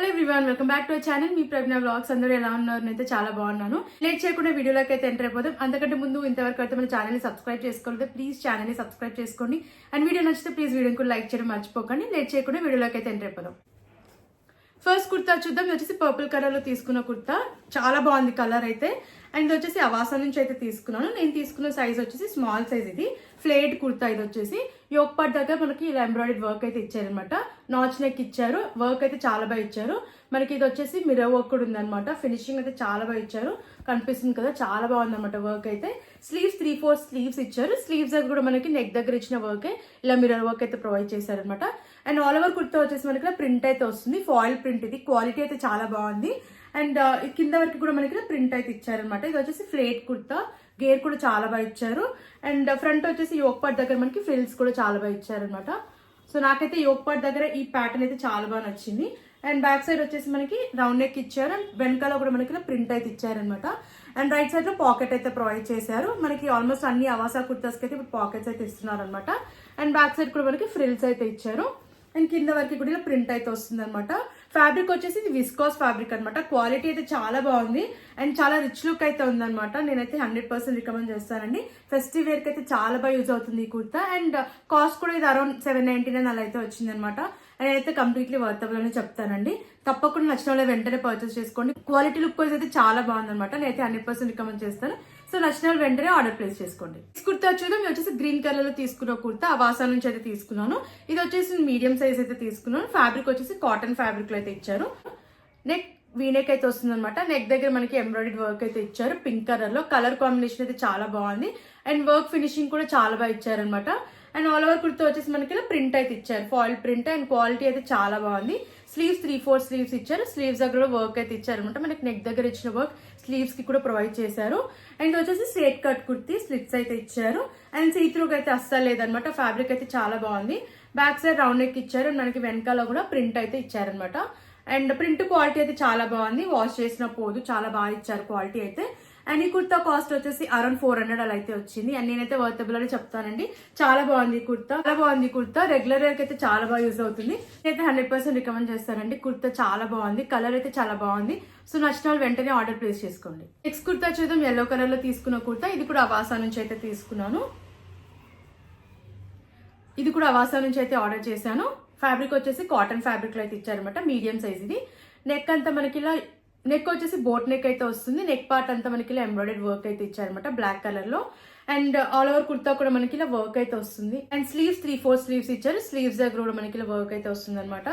Hello everyone, welcome back to our channel. మీ Pragna vlogs. అందరూ ఎలా ఉన్నారు? నేనైతే చాలా బాగున్నాను. లేట్ చేయకుండా వీడియోలోకి అయితే ఎంటర్ అయిపోతాం. అంతకంటే ముందు ఇంతవరకు అయితే మన ఛానల్ని సబ్స్క్రైబ్ చేసుకోలేదు, ప్లీజ్ ఛానల్ని సబ్స్క్రైబ్ చేసుకోండి. అండ్ వీడియో నచ్చితే ప్లీజ్ వీడియోని కూడా లైక్ చేయడం మర్చిపోకండి. లేట్ చేయకుండా వీడియోలోకి అయితే ఎంటర్ అయిపోదాం. ఫస్ట్ కుర్తా చూద్దాం. ఇది వచ్చేసి పర్పుల్ కలర్ లో తీసుకున్న కుర్తా, చాలా బాగుంది కలర్ అయితే. అండ్ ఇది వచ్చేసి అవాసా నుంచి అయితే తీసుకున్నాను. నేను తీసుకున్న సైజ్ వచ్చేసి స్మాల్ సైజ్. ఇది ఫ్లేట్ కుర్తా. ఇది వచ్చేసి యోక్ పార్ట్ దగ్గర మనకి ఇలా ఎంబ్రాయిడరీ వర్క్ అయితే ఇచ్చారనమాట. నాచ్ నెక్ ఇచ్చారు. వర్క్ అయితే చాలా బాగా ఇచ్చారు. మనకి ఇది వచ్చేసి మిర్రర్ వర్క్ కూడా ఉందన్నమాట. ఫినిషింగ్ అయితే చాలా బాగా ఇచ్చారు. కనిపిస్తుంది కదా, చాలా బాగుంది అనమాట వర్క్ అయితే. స్లీవ్స్ 3/4 స్లీవ్స్ ఇచ్చారు. స్లీవ్స్ దగ్గర కూడా మనకి నెక్ దగ్గర ఇచ్చిన వర్క్ ఇలా మిర్రర్ వర్క్ అయితే ప్రొవైడ్ చేశారనమాట. అండ్ ఆల్ ఓవర్ కుర్తా వచ్చేసి మనకి ప్రింట్ అయితే వస్తుంది. Foil print. ఇది క్వాలిటీ అయితే చాలా బాగుంది. అండ్ కింద వరకు కూడా మనకి ప్రింట్ అయితే ఇచ్చారనమాట. ఇది వచ్చేసి ఫ్లేట్ కుర్తా. గేర్ కూడా చాలా బాగా ఇచ్చారు. అండ్ ఫ్రంట్ వచ్చేసి యోక్ పార్ట్ దగ్గర మనకి ఫ్రిల్స్ కూడా చాలా బాగా ఇచ్చారనమాట. సో నాకైతే యోక్ పార్ట్ దగ్గర ఈ ప్యాటర్న్ అయితే చాలా బాగా నచ్చింది. అండ్ బ్యాక్ సైడ్ వచ్చేసి మనకి రౌండ్ నెక్ ఇచ్చారు. అండ్ వెనకాల కూడా మనకి ప్రింట్ అయితే ఇచ్చారనమాట. అండ్ రైట్ సైడ్ లో పాకెట్ అయితే ప్రొవైడ్ చేశారు. మనకి ఆల్మోస్ట్ అన్ని అవాసా కుర్తాస్ కి అయితే ఇప్పుడు పాకెట్స్ అయితే ఇస్తున్నారు అనమాట. అండ్ బ్యాక్ సైడ్ కూడా మనకి ఫ్రిల్స్ అయితే ఇచ్చారు. అండ్ కింద వరకు కూడా ఇలా ప్రింట్ అయితే వస్తుంది అనమాట. ఫ్యాబ్రిక్ వచ్చేసి ఇది విస్కాస్ ఫ్యాబ్రిక్ అనమాట. క్వాలిటీ అయితే చాలా బాగుంది. అండ్ చాలా రిచ్ లుక్ అయితే ఉందన్నమాట. నేనైతే 100% రికమెండ్ చేస్తానండి. ఫెస్టివ్ వేర్ కి అయితే చాలా బాగా యూజ్ అవుతుంది ఈ కుర్తా. అండ్ కాస్ట్ కూడా ఇది అరౌండ్ 799 అలా అయితే వచ్చింది అనమాట. నేనైతే కంప్లీట్లీ వర్తబుల్ అని చెప్తానండి. తప్పకుండా నచ్చిన వాళ్ళు వెంటనే పర్చేస్ చేసుకోండి. క్వాలిటీ లుక్ వైజ్ అయితే చాలా బాగుందన్నమాట. నేనైతే 100% రికమెండ్ చేస్తాను. సో నచ్చిన వాళ్ళు వెంటనే ఆర్డర్ ప్లేస్ చేసుకోండి. కుర్తా చూద్దాం. ఇది వచ్చేసి గ్రీన్ కలర్ లో తీసుకున్న కుర్తా. అవాసా నుంచి అయితే తీసుకున్నాను. ఇది వచ్చేసి మీడియం సైజ్ అయితే తీసుకున్నాను. ఫ్యాబ్రిక్ వచ్చేసి కాటన్ ఫ్యాబ్రిక్ లో అయితే ఇచ్చారు. నెక్ వీనెక్ అయితే వస్తుంది అనమాట. నెక్ దగ్గర మనకి ఎంబ్రాయిడరీ వర్క్ అయితే ఇచ్చారు. పింక్ కలర్ లో. కలర్ కాంబినేషన్ అయితే చాలా బాగుంది. అండ్ వర్క్ ఫినిషింగ్ కూడా చాలా బాగా ఇచ్చారనమాట. అండ్ ఆల్ ఓవర్ కుర్తా వచ్చేసి మనకి ఇలా ప్రింట్ అయితే ఇచ్చారు. Foil print. అండ్ క్వాలిటీ అయితే చాలా బాగుంది. స్లీవ్స్ 3/4 స్లీవ్స్ ఇచ్చారు. స్లీవ్స్ దగ్గర వర్క్ అయితే ఇచ్చారు అనమాట. మనకి నెక్ దగ్గర ఇచ్చిన వర్క్ స్లీవ్స్ కి కూడా ప్రొవైడ్ చేశారు. అండ్ వచ్చేసి స్ట్రేట్ కట్ కుర్తీ. స్లిట్స్ అయితే ఇచ్చారు. అండ్ సీత్రూకి అయితే అస్సలు లేదనమాట. ఫ్యాబ్రిక్ అయితే చాలా బాగుంది. బ్యాక్ సైడ్ రౌండ్ నెక్ ఇచ్చారు. మనకి వెనకాల కూడా ప్రింట్ అయితే ఇచ్చారనమాట. అండ్ ప్రింట్ క్వాలిటీ అయితే చాలా బాగుంది. వాష్ చేసిన పోదు, చాలా బాగా ఇచ్చారు క్వాలిటీ అయితే. అండ్ ఈ కుర్తా కాస్ట్ వచ్చేసి అరౌండ్ 400 అలా అయితే వచ్చింది. అండ్ నేనైతే వర్తబుల్ అని చెప్తానండి. చాలా బాగుంది కుర్తా. చాలా బాగుంది కుర్తా. రెగ్యులర్ వేర్ అయితే చాలా బాగా యూజ్ అవుతుంది. నేనైతే 100% రికమెండ్ చేస్తానండి. కుర్తా చాలా బాగుంది. కలర్ అయితే చాలా బాగుంది. సో నచ్చిన వాళ్ళు వెంటనే ఆర్డర్ ప్లేస్ చేసుకోండి. నెక్స్ట్ కుర్తా చూద్దాం. ఎల్లో కలర్ లో తీసుకున్న కుర్తా. ఇది కూడా అవాసా నుంచి అయితే తీసుకున్నాను. ఇది కూడా అవాసా నుంచి అయితే ఆర్డర్ చేశాను. ఫ్యాబ్రిక్ వచ్చేసి కాటన్ ఫ్యాబ్రిక్ లో అయితే ఇచ్చారనమాట. మీడియం సైజ్ ఇది. నెక్ అంతా మనకి ఇలా నెక్ వచ్చేసి బోట్ నెక్ అయితే వస్తుంది. నెక్ పార్ట్ అంతా మనకి ఇలా ఎంబ్రాయిడరీ వర్క్ అయితే ఇచ్చారనమాట బ్లాక్ కలర్ లో. అండ్ ఆల్ ఓవర్ కుర్తా కూడా మనకి ఇలా వర్క్ అయితే వస్తుంది. అండ్ స్లీవ్స్ 3/4 స్లీవ్స్ ఇచ్చారు. స్లీవ్స్ దగ్గర కూడా మనకి ఇలా వర్క్ అయితే వస్తుంది అనమాట.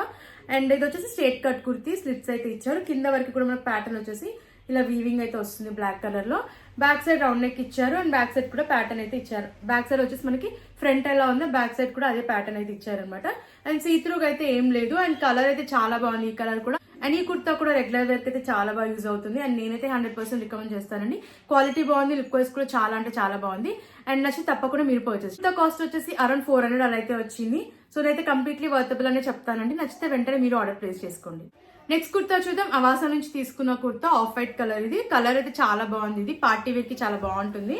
అండ్ ఇది వచ్చేసి స్ట్రేట్ కట్ కుర్తీ. స్లిట్స్ అయితే ఇచ్చారు. కింద వరకు కూడా మనకి ప్యాటర్న్ వచ్చేసి ఇలా వీవింగ్ అయితే వస్తుంది బ్లాక్ కలర్ లో. బ్యాక్ సైడ్ రౌండ్ నెక్ ఇచ్చారు. అండ్ బ్యాక్ సైడ్ కూడా ప్యాటర్న్ అయితే ఇచ్చారు. బ్యాక్ సైడ్ వచ్చేసి మనకి ఫ్రంట్ ఎలా ఉందో బ్యాక్ సైడ్ కూడా అదే ప్యాటర్న్ అయితే ఇచ్చారు అనమాట. అండ్ సీత్రూగా అయితే ఏం లేదు. అండ్ కలర్ అయితే చాలా బాగుంది ఈ కలర్ కూడా. అండ్ ఈ కుర్తా కూడా రెగ్యులర్ వేర్ అయితే చాలా బాగా యూజ్ అవుతుంది. అండ్ నేనైతే 100% రికమెండ్ చేస్తానండి. క్వాలిటీ బాగుంది. లుక్ వైజ్ కూడా చాలా అంటే చాలా బాగుంది. అండ్ నచ్చి తప్పకుండా మీరు పర్చేస్. కుర్తా కాస్ట్ వచ్చేసి అరౌండ్ 400 అలా అయితే వచ్చింది. సో నేనైతే కంప్లీట్లీ వర్తబుల్ అనే చెప్తానండి. నచ్చితే వెంటనే మీరు ఆర్డర్ ప్లేస్ చేసుకోండి. నెక్స్ట్ కుర్తా చూద్దాం. అవాసా నుంచి తీసుకున్న కుర్తా. Off white colour. ఇది కలర్ అయితే చాలా బాగుంది. ఇది పార్టీ వేర్ కి చాలా బాగుంటుంది.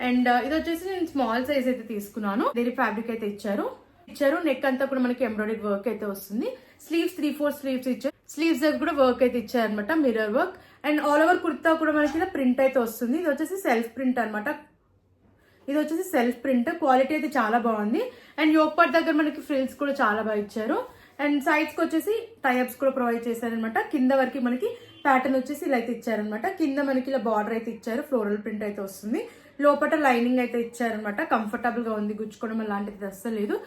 అండ్ ఇది వచ్చేసి నేను స్మాల్ సైజ్ అయితే తీసుకున్నాను. దీని ఫ్యాబ్రిక్ అయితే ఇచ్చారు. నెక్ అంతా కూడా మనకి ఎంబ్రాయిడరీ వర్క్ అయితే వస్తుంది. స్లీవ్స్ 3/4 స్లీవ్స్ ఇచ్చారు. స్లీవ్స్ దగ్గర కూడా వర్క్ అయితే ఇచ్చారు అనమాట. Mirror work. And all over kurta కూడా మనకి ఇలా ప్రింట్ అయితే వస్తుంది. ఇది వచ్చేసి సెల్ఫ్ ప్రింట్ అనమాట. ఇది వచ్చేసి సెల్ఫ్ ప్రింట్. క్వాలిటీ అయితే చాలా బాగుంది. అండ్ యోక్ పార్ట్ దగ్గర మనకి ఫ్రిల్స్ కూడా చాలా బాగా ఇచ్చారు. అండ్ సైడ్స్ కి వచ్చేసి టైప్స్ కూడా ప్రొవైడ్ చేశారనమాట. కింద వరకు మనకి ప్యాటర్న్ వచ్చేసి ఇలా అయితే ఇచ్చారనమాట. కింద మనకి ఇలా బార్డర్ అయితే ఇచ్చారు. ఫ్లోరల్ ప్రింట్ అయితే వస్తుంది. లోపల లైనింగ్ అయితే ఇచ్చారనమాట. కంఫర్టబుల్ గా ఉంది. గుచ్చుకోవడం అలాంటిది అస్సలు లేదు.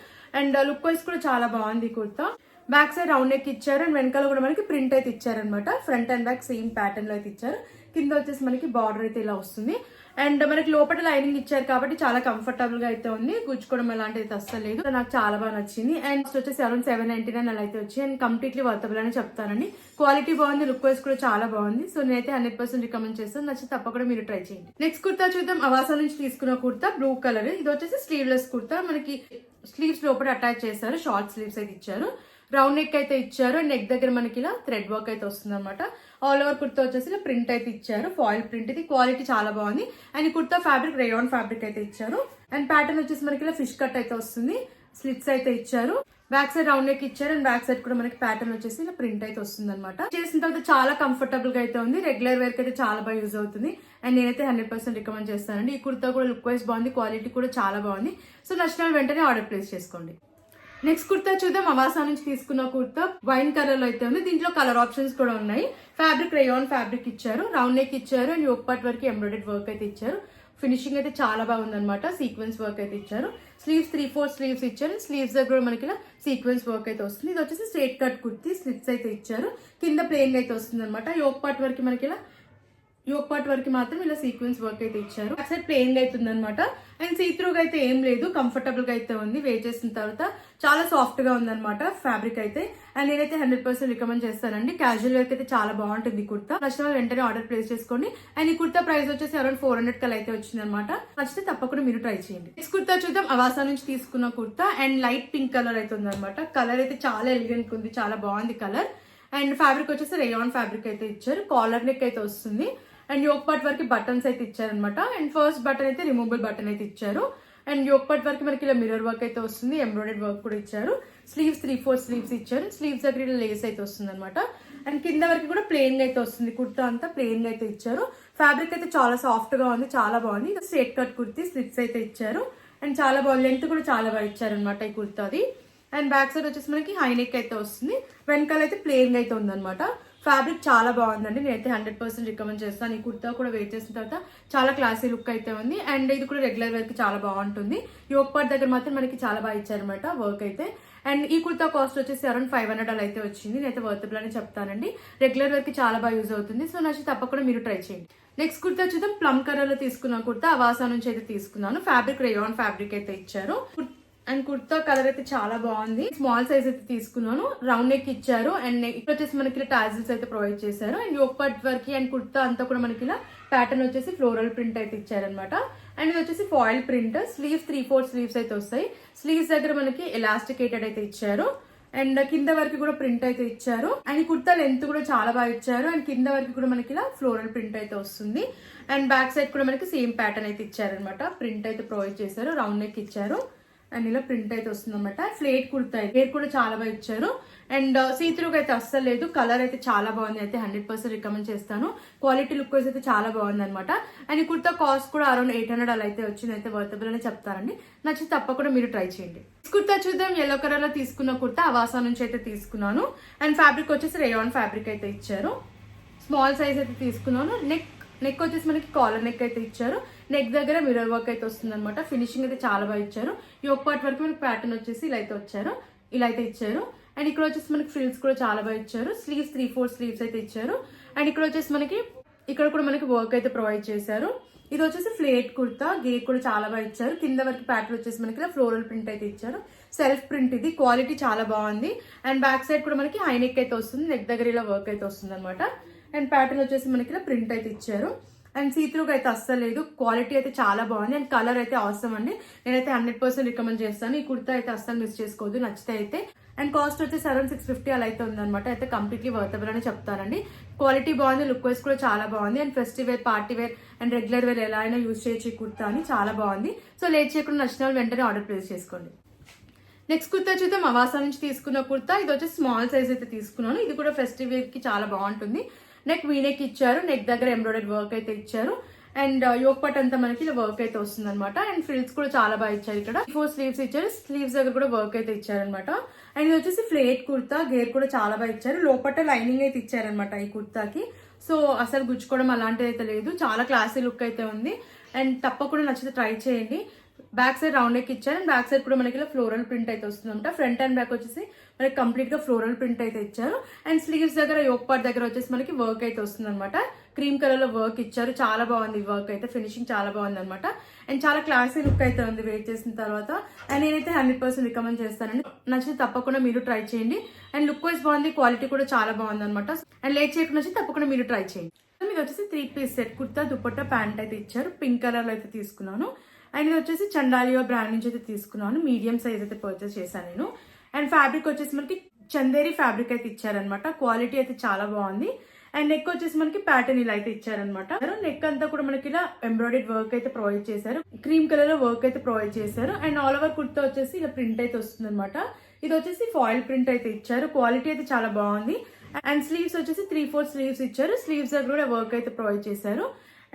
అండ్ లుక్ వైజ్ కూడా చాలా బాగుంది kurta. Back side round neck ఇచ్చారు. అండ్ వెనకాల కూడా మనకి ప్రింట్ అయితే ఇచ్చారనమాట. Front and back same pattern లో అయితే ఇచ్చారు. కింద వచ్చేసి మనకి బార్డర్ అయితే ఇలా వస్తుంది. అండ్ మనకి లోపల లైనింగ్ ఇచ్చారు కాబట్టి చాలా కంఫర్టబుల్ గా అయితే ఉంది. గుచ్చుకోవడం అలాంటిది అయితే అస్సలు లేదు. నాకు చాలా బాగా నచ్చింది. అండ్ వచ్చేసి అరౌండ్ 799 అలా అయితే వచ్చి. అండ్ కంప్లీట్లీ వర్తబుల్ అని చెప్తానండి. క్వాలిటీ బాగుంది. లుక్ వైజ్ కూడా చాలా బాగుంది. సో నేనైతే 100% రికమెండ్ చేస్తాను. నచ్చి తప్పకుండా మీరు ట్రై చేయండి. నెక్స్ట్ కుర్తా చూద్దాం. అవాసా నుంచి తీసుకున్న కుర్తా. Blue colour. ఇది వచ్చేసి స్లీవ్లెస్ కుర్తా. మనకి స్లీవ్స్ లోపల అటాచ్ చేశారు. షార్ట్ స్లీవ్స్ అయితే ఇచ్చారు. రౌండ్ నెక్ అయితే ఇచ్చారు. నెక్ దగ్గర మనకి ఇలా థ్రెడ్ వర్క్ అయితే వస్తుంది అనమాట. ఆల్ ఓవర్ కుర్తా వచ్చేసి ప్రింట్ అయితే ఇచ్చారు. Foil print. ఇది క్వాలిటీ చాలా బాగుంది. And kurta fabric rayon fabric అయితే ఇచ్చారు. అండ్ ప్యాటర్న్ వచ్చేసి మనకి ఇలా ఫిష్ కట్ అయితే వస్తుంది. స్లిట్స్ అయితే ఇచ్చారు. బ్యాక్ సైడ్ రౌండ్ నెక్ ఇచ్చారు అండ్ బ్యాక్ సైడ్ కూడా మనకి ప్యాటర్న్ వచ్చేసి ఇలా ప్రింట్ అయితే వస్తుంది అనమాట. చేసిన తర్వాత చాలా కంఫర్టబుల్ గా అయితే ఉంది. రెగ్యులర్ వేర్ కి అయితే చాలా బాగా యూజ్ అవుతుంది అండ్ నేనైతే 100% రికమెండ్ చేస్తానండి. ఈ కుర్తా కూడా లుక్ వైజ్ బాగుంది, క్వాలిటీ కూడా చాలా బాగుంది. సో నచ్చిన వెంటనే ఆర్డర్ ప్లేస్ చేసుకోండి. నెక్స్ట్ కుర్తా చూద్దాం. అవాసా నుంచి తీసుకున్న కుర్తా వైన్ కలర్ లో అయితే ఉంది. దీంట్లో కలర్ ఆప్షన్స్ కూడా ఉన్నాయి. ఫ్యాబ్రిక్ రేయాన్ ఫ్యాబ్రిక్ ఇచ్చారు, రౌండ్ నెక్ ఇచ్చారు అండ్ యోక్ పార్ట్ వరకు ఎంబ్రాయిడరీ వర్క్ అయితే ఇచ్చారు. ఫినిషింగ్ అయితే చాలా బాగుంది అనమాట. సీక్వెన్స్ వర్క్ అయితే ఇచ్చారు. స్లీవ్స్ 3/4 స్లీవ్స్ ఇచ్చారు. స్లీవ్స్ దగ్గర మనకి ఇలా సీక్వెన్స్ వర్క్ అయితే వస్తుంది. ఇది వచ్చేసి స్ట్రైట్ కట్ కుర్తీ, స్లిట్స్ అయితే ఇచ్చారు. కింద ప్లెయిన్ అయితే వస్తుంది అనమాట. యోక్ పార్ట్ వరకు మనకి ఇలా యోక్ పార్ట్ వరకు మాత్రం ఇలా సీక్వెన్స్ వర్క్ అయితే ఇచ్చారు. బ్యాక్ సైడ్ ప్లెయిన్ గా అవుతుంది అనమాట. అండ్ సీత్రూగా అయితే ఏం లేదు, కంఫర్టబుల్ గా అయితే ఉంది. వేర్ చేసిన తర్వాత చాలా సాఫ్ట్ గా ఉంది అనమాట ఫ్యాబ్రిక్ అయితే. అండ్ నేనైతే 100% రికమెండ్ చేస్తానండి. క్యాజువల్ వర్క్ అయితే చాలా బాగుంటుంది కుర్తా. నచ్చిన వెంటనే ఆర్డర్ ప్లేస్ చేసుకోండి. అండ్ ఈ కుర్తా ప్రైస్ వచ్చేసి అరౌండ్ 400 కల్ అయితే వచ్చింది అనమాట. నచ్చితే తప్పకుండా మీరు ట్రై చేయండి. నెక్స్ట్ కుర్తా చూద్దాం. అవాసా నుంచి తీసుకున్న kurta and light pink colour అయితే ఉంది అనమాట. కలర్ అయితే చాలా ఎలిగెంట్ ఉంది, చాలా బాగుంది కలర్. అండ్ ఫ్యాబ్రిక్ వచ్చేసి రేయాన్ ఫ్యాబ్రిక్ అయితే ఇచ్చారు. కాలర్ నెక్ అయితే వస్తుంది అండ్ యోక్ పార్ట్ వరకు బటన్స్ అయితే ఇచ్చారనమాట. అండ్ ఫస్ట్ బటన్ అయితే రిమూవబుల్ బటన్ అయితే ఇచ్చారు. అండ్ యోక్ పార్ట్ వరకు మనకి ఇలా మిర్రర్ వర్క్ అయితే వస్తుంది, ఎంబ్రాయిడరీ వర్క్ కూడా ఇచ్చారు. స్లీవ్స్ 3/4 స్లీవ్స్ ఇచ్చారు. స్లీవ్స్ దగ్గర ఇలా లేస్ అయితే వస్తుంది అనమాట. అండ్ కింద వరకు కూడా ప్లెయిన్ గా అయితే వస్తుంది. కుర్తా అంతా ప్లెయిన్ గా అయితే ఇచ్చారు. ఫ్యాబ్రిక్ అయితే చాలా సాఫ్ట్ గా ఉంది, చాలా బాగుంది. స్ట్రైట్ కట్ కుర్తీ, స్లిట్స్ అయితే ఇచ్చారు అండ్ చాలా బాగుంది. లెంత్ కూడా చాలా బాగా ఇచ్చారు అనమాట ఈ కుర్తాది. అండ్ బ్యాక్ సైడ్ వచ్చేసి మనకి హై నెక్ అయితే వస్తుంది. వెనకాల అయితే ప్లెయిన్ గా అయితే ఉందన్నమాట. ఫ్యాబ్రిక్ చాలా బాగుందండి. నేనైతే 100% రికమెండ్ చేస్తాను. ఈ కుర్తా కూడా వేర్ చేసిన తర్వాత చాలా క్లాసీ లుక్ అయితే ఉంది. అండ్ ఇది కూడా రెగ్యులర్ వేర్ కి చాలా బాగుంటుంది. యోక్ పార్ట్ దగ్గర మాత్రం మనకి చాలా బాగా ఇచ్చారనమాట వర్క్ అయితే. అండ్ ఈ కుర్తా కాస్ట్ వచ్చేసి అరౌండ్ 500 అలా అయితే వచ్చింది. నేనైతే వర్తబుల్ అని చెప్తానండి. రెగ్యులర్ వేర్ కి చాలా బాగా యూజ్ అవుతుంది. సో నచ్చి తప్పకుండా మీరు ట్రై చేయండి. నెక్స్ట్ కుర్తా చూద్దాం. ప్లమ్ కలర్ లో తీసుకున్న కుర్తా అవాసా నుంచి అయితే తీసుకున్నాను. ఫ్యాబ్రిక్ రేయాన్ ఫ్యాబ్రిక్ అయితే ఇచ్చారు. అండ్ కుర్తా కలర్ అయితే చాలా బాగుంది. స్మాల్ సైజ్ అయితే తీసుకున్నాను. రౌండ్ నెక్ ఇచ్చారు అండ్ ఇక్కడ వచ్చేసి మనకి టాజిల్స్ అయితే ప్రొవైడ్ చేశారు. అండ్ యోక్ పార్ట్ వరకు అండ్ కుర్తా అంతా కూడా మనకి ఇలా ప్యాటర్న్ వచ్చేసి ఫ్లోరల్ ప్రింట్ అయితే ఇచ్చారనమాట. అండ్ ఇది వచ్చేసి ఫాయిల్ ప్రింట్. స్లీవ్స్ 3/4 స్లీవ్స్ అయితే వస్తాయి. స్లీవ్స్ దగ్గర మనకి ఎలాస్టికేటెడ్ అయితే ఇచ్చారు. అండ్ కింద వరకు కూడా ప్రింట్ అయితే ఇచ్చారు. అండ్ ఈ కుర్తా లెంత్ కూడా చాలా బాగా ఇచ్చారు. అండ్ కింద వరకు కూడా మనకి ఇలా ఫ్లోరల్ ప్రింట్ అయితే వస్తుంది. అండ్ బ్యాక్ సైడ్ కూడా మనకి సేమ్ ప్యాటర్న్ అయితే ఇచ్చారనమాట. ప్రింట్ అయితే ప్రొవైడ్ చేశారు. రౌండ్ నెక్ ఇచ్చారు అండ్ ఇలా ప్రింట్ అయితే వస్తుంది అనమాట. ఫ్లేట్ కుర్తా హెయిర్ కూడా చాలా బాగా ఇచ్చారు. అండ్ సీత్రూగా అయితే అస్సలు లేదు. కలర్ అయితే చాలా బాగుంది. అయితే 100% రికమెండ్ చేస్తాను. క్వాలిటీ లుక్ వైజ్ అయితే చాలా బాగుంది అనమాట. అండ్ ఈ కుర్తా కాస్ట్ కూడా అరౌండ్ 800 అలా అయితే వచ్చింది. అయితే వర్తబుల్ అని చెప్తారండి. నచ్చితే తప్పకుండా మీరు ట్రై చేయండి. కుర్తా చూద్దాం. ఎల్లో కలర్ లో తీసుకున్న కుర్తా అవాసా నుంచి అయితే తీసుకున్నాను. అండ్ ఫ్యాబ్రిక్ వచ్చేసి రేయాన్ ఫ్యాబ్రిక్ అయితే ఇచ్చారు. స్మాల్ సైజ్ అయితే తీసుకున్నాను. నెక్ వచ్చేసి మనకి కాలర్ నెక్ అయితే ఇచ్చారు. నెక్ దగ్గర మిర్రర్ వర్క్ అయితే వస్తుంది అనమాట. ఫినిషింగ్ అయితే చాలా బాగా ఇచ్చారు. యోక్ పార్ట్ వరకు మనకి ప్యాటర్న్ వచ్చేసి ఇలా అయితే వచ్చారు, ఇలా అయితే ఇచ్చారు. అండ్ ఇక్కడ వచ్చేసి మనకి ఫ్రిల్స్ కూడా చాలా బాగా ఇచ్చారు. స్లీవ్స్ 3/4 స్లీవ్స్ అయితే ఇచ్చారు. అండ్ ఇక్కడ వచ్చేసి మనకి ఇక్కడ కూడా మనకి వర్క్ అయితే ప్రొవైడ్ చేశారు. ఇది వచ్చేసి ఫ్లేట్ కుర్తా, గేర్ కూడా చాలా బాగా ఇచ్చారు. కింద వరకు ప్యాటర్న్ వచ్చేసి మనకి ఇలా ఫ్లోరల్ ప్రింట్ అయితే ఇచ్చారు. సెల్ఫ్ ప్రింట్ ఇది, క్వాలిటీ చాలా బాగుంది. అండ్ బ్యాక్ సైడ్ కూడా మనకి హై నెక్ అయితే వస్తుంది. నెక్ దగ్గర ఇలా వర్క్ అయితే వస్తుంది అనమాట. అండ్ ప్యాటర్న్ వచ్చేసి మనకి ఇలా ప్రింట్ అయితే ఇచ్చారు. అండ్ సీత్రూగా అయితే అస్సలు లేదు. క్వాలిటీ అయితే చాలా బాగుంది. అండ్ కలర్ అయితే అవసరం అండి. నేనైతే 100% రికమెండ్ చేస్తాను. ఈ కుర్తా అయితే అస్సలు మిస్ చేసుకోవద్దు నచ్చితే అయితే. అండ్ కాస్ట్ వచ్చేసి అరౌండ్ 650 అలా అయితే ఉందన్నమాట. అయితే కంప్లీట్లీ వర్తబుల్ అని చెప్తానండి. క్వాలిటీ బాగుంది, లుక్ వైజ్ కూడా చాలా బాగుంది. And festive wear, party wear and regular wear ఎలా అయినా యూజ్ చేయొచ్చు ఈ కుర్తా అని. చాలా బాగుంది. సో లేట్ చేయకుండా నచ్చిన వాళ్ళు వెంటనే ఆర్డర్ ప్లేస్ చేసుకోండి. నెక్స్ట్ కుర్తా చూద్దాం. అవాసా నుంచి తీసుకున్న కుర్తా. ఇది వచ్చి స్మాల్ సైజ్ అయితే తీసుకున్నాను. ఇది కూడా ఫెస్టివ్ వేర్ కి చాలా బాగుంటుంది. నెక్ వీనెక్ ఇచ్చారు. నెక్ దగ్గర ఎంబ్రాయిడరీ వర్క్ అయితే ఇచ్చారు. అండ్ యోక్ పార్ట్ అంతా మనకి ఇలా వర్క్ అయితే వస్తుంది అనమాట. అండ్ ఫ్రిల్స్ కూడా చాలా బాగా ఇచ్చారు. ఇక్కడ 4 స్లీవ్స్ ఇచ్చారు. స్లీవ్స్ దగ్గర కూడా వర్క్ అయితే ఇచ్చారనమాట. అండ్ ఇది వచ్చేసి ఫ్లేట్ కుర్తా, గేర్ కూడా చాలా బాగా ఇచ్చారు. లోపల లైనింగ్ అయితే ఇచ్చారనమాట ఈ కుర్తాకి. సో అసలు గుచ్చుకోవడం అలాంటిది అయితే లేదు. చాలా క్లాసీ లుక్ అయితే ఉంది. అండ్ తప్పకుండా నచ్చితే ట్రై చేయండి. బ్యాక్ సైడ్ రౌండ్ నెక్ ఇచ్చారు. అండ్ బ్యాక్ సైడ్ కూడా మనకి ఇలా ఫ్లోరల్ ప్రింట్ అయితే వస్తుంది అనమాట. ఫ్రంట్ అండ్ బ్యాక్ వచ్చేసి మనకి కంప్లీట్ గా ఫ్లోరల్ ప్రింట్ అయితే ఇచ్చారు. అండ్ స్లీవ్స్ దగ్గర యోక్ పార్ట్ దగ్గర వచ్చేసి మనకి వర్క్ అయితే వస్తుంది అనమాట. క్రీమ్ కలర్ లో వర్క్ ఇచ్చారు. చాలా బాగుంది వర్క్ అయితే. ఫినిషింగ్ చాలా బాగుంది అనమాట. అండ్ చాలా క్లాసీ లుక్ అయితే ఉంది వేర్ చేసిన తర్వాత. అండ్ నేనైతే 100% రికమెండ్ చేస్తానండి. నచ్చితే తప్పకుండా మీరు ట్రై చేయండి. అండ్ లుక్ వైజ్ బాగుంది, క్వాలిటీ కూడా చాలా బాగుంది అనమాట. అండ్ లేట్ చేయకుండా వచ్చి తప్పకుండా మీరు ట్రై చేయండి. మీకు వచ్చేసి 3 piece set kurta, dupatta, pant అయితే ఇచ్చారు. పింక్ కలర్ లో అయితే తీసుకున్నాను. అండ్ ఇది వచ్చేసి చండాలియో బ్రాండ్ నుంచి అయితే తీసుకున్నాను. మీడియం సైజ్ అయితే పర్చేస్ చేశాను నేను. అండ్ ఫ్యాబ్రిక్ వచ్చేసి మనకి చందేరి ఫ్యాబ్రిక్ అయితే ఇచ్చారనమాట. క్వాలిటీ అయితే చాలా బాగుంది. అండ్ నెక్ వచ్చేసి మనకి ప్యాటర్న్ ఇలా అయితే ఇచ్చారనమాట. నెక్ అంతా కూడా మనకి ఇలా ఎంబ్రాయిడరీ వర్క్ అయితే ప్రొవైడ్ చేశారు. క్రీమ్ కలర్ లో వర్క్ అయితే ప్రొవైడ్ చేశారు. అండ్ ఆల్ ఓవర్ కుర్తా వచ్చేసి ఇలా ప్రింట్ అయితే వస్తుంది అనమాట. ఇది వచ్చేసి ఫాయిల్ ప్రింట్ అయితే ఇచ్చారు. క్వాలిటీ అయితే చాలా బాగుంది. అండ్ స్లీవ్స్ వచ్చేసి 3/4 స్లీవ్స్ ఇచ్చారు. స్లీవ్స్ దగ్గర కూడా వర్క్ అయితే ప్రొవైడ్ చేశారు.